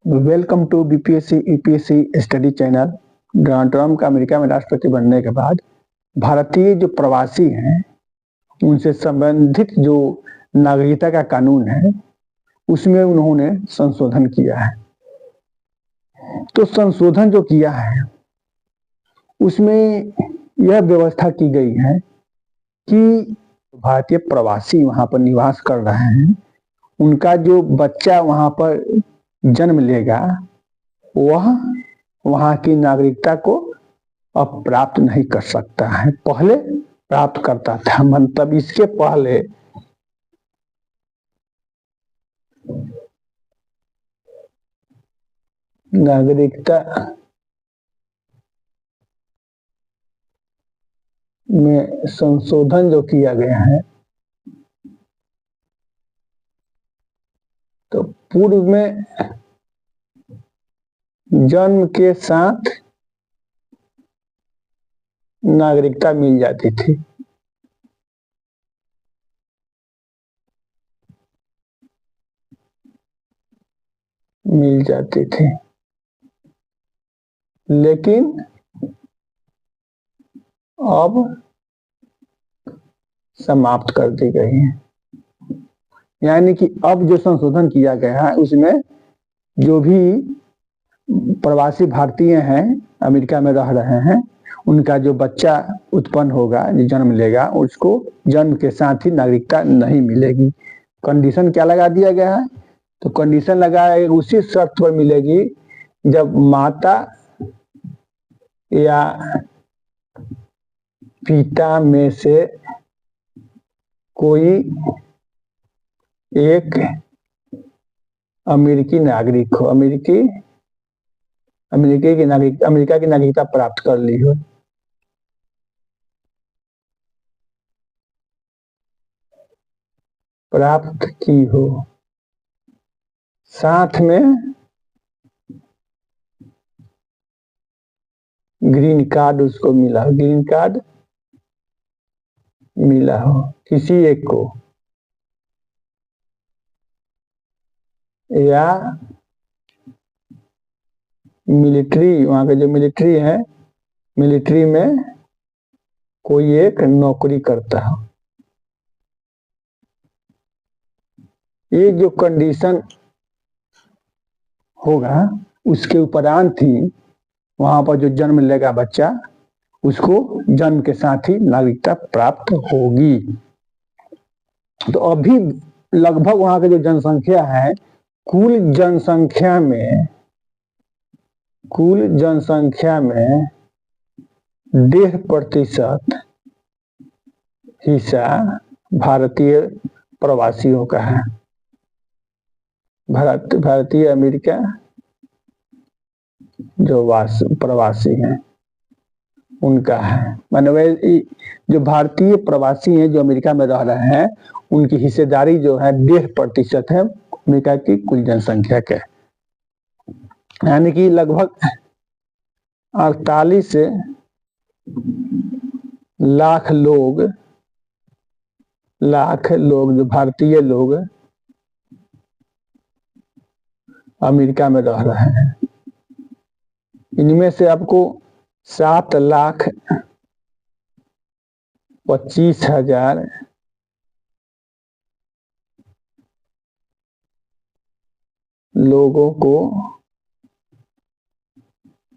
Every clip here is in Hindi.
Welcome to BPSC UPSC study channel. Donald Trump का अमेरिका में राष्ट्रपति बनने के बाद भारतीय जो प्रवासी हैं उनसे संबंधित जो नागरिकता का कानून है उसमें उन्होंने संशोधन किया है। तो संशोधन जो किया है उसमें यह व्यवस्था की गई है कि भारतीय प्रवासी वहां पर निवास कर रहे हैं, उनका जो बच्चा वहां पर जन्म लेगा वह वहां की नागरिकता को अब प्राप्त नहीं कर सकता है। पहले प्राप्त करता था, मतलब इसके पहले नागरिकता में संशोधन जो किया गया है तो पूर्व में जन्म के साथ नागरिकता मिल जाती थी, लेकिन अब समाप्त कर दी गई है। यानी कि अब जो संशोधन किया गया है उसमें जो भी प्रवासी भारतीय हैं अमेरिका में रह रहे हैं, उनका जो बच्चा उत्पन्न होगा, जो जन्म लेगा, उसको जन्म के साथ ही नागरिकता नहीं मिलेगी। कंडीशन क्या लगा दिया गया है? तो कंडीशन लगा है उसी शर्त पर मिलेगी जब माता या पिता में से कोई एक अमेरिकी नागरिक हो, अमेरिका की नागरिकता प्राप्त कर ली हो। प्राप्त की हो, साथ में ग्रीन कार्ड उसको मिला, ग्रीन कार्ड मिला हो किसी एक को, या मिलिट्री, वहां के जो मिलिट्री है, मिलिट्री में कोई एक नौकरी करता हो। ये जो कंडीशन होगा उसके उपरांत ही वहां पर जो जन्म लेगा बच्चा उसको जन्म के साथ ही नागरिकता प्राप्त होगी। तो अभी लगभग वहां की जो जनसंख्या है, कुल जनसंख्या में 1.5% हिस्सा भारतीय प्रवासियों का है। भारतीय अमेरिका जो प्रवासी हैं उनका है। माने जो भारतीय प्रवासी हैं जो अमेरिका में रह रहे हैं उनकी हिस्सेदारी जो है 1.5% है अमेरिका की कुल जनसंख्या के। यानी कि लगभग 48 लाख लोग जो भारतीय लोग अमेरिका में रह रहे हैं। इनमें से आपको 7,25,000 लोगों को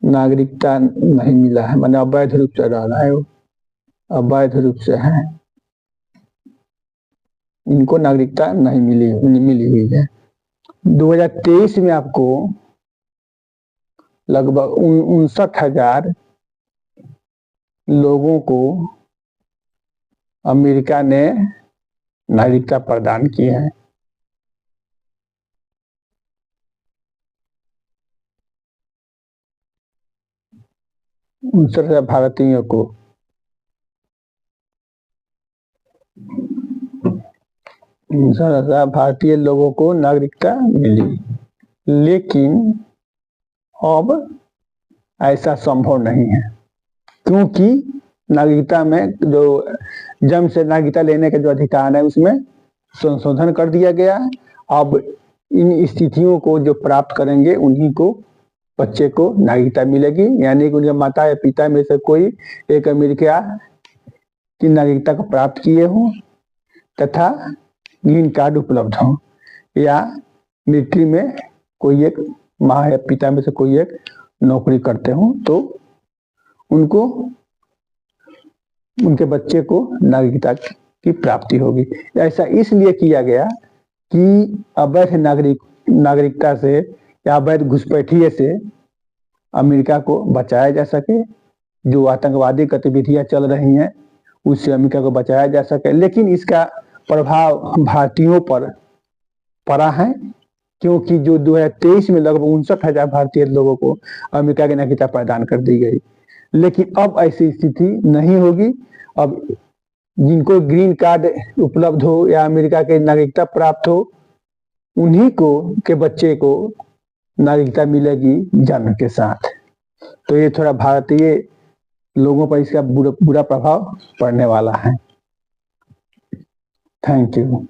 नागरिकता नहीं मिला है, माने अवैध रूप से रह रहा है, वो अवैध रूप से है, इनको नागरिकता नहीं मिली हुई है। 2023 में आपको लगभग 59,000 लोगों को अमेरिका ने नागरिकता प्रदान की है। भारतीयों को भारतीय लोगों को नागरिकता मिली, लेकिन अब ऐसा संभव नहीं है क्योंकि नागरिकता में जो जन्म से नागरिकता लेने के जो अधिकार है उसमें संशोधन कर दिया गया है। अब इन स्थितियों को जो प्राप्त करेंगे उन्हीं को बच्चे को नागरिकता मिलेगी, यानी कि उनके माता या पिता में से कोई एक अमेरिका की नागरिकता को प्राप्त किए हों तथा ग्रीन कार्ड उपलब्ध हो, या मिलिट्री में कोई एक माँ या पिता में से कोई एक नौकरी करते हो, तो उनको उनके बच्चे को नागरिकता की प्राप्ति होगी। ऐसा इसलिए किया गया कि अवैध नागरिकता से या अवैध घुसपैठिए से अमेरिका को बचाया जा सके, जो आतंकवादी गतिविधियां चल रही हैं उससे अमेरिका को बचाया जा सके। लेकिन इसका प्रभाव भारतीयों पर पड़ा है, क्योंकि जो 2023 में लगभग 59,000 भारतीय लोगों को अमेरिका की नागरिकता प्रदान कर दी गई। लेकिन अब ऐसी स्थिति नहीं होगी। अब जिनको ग्रीन कार्ड उपलब्ध हो या अमेरिका की नागरिकता प्राप्त हो, उन्हीं को के बच्चे को नागरिकता मिलेगी जन्म के साथ। तो ये थोड़ा भारतीय लोगों पर इसका बुरा प्रभाव पड़ने वाला है। Thank you.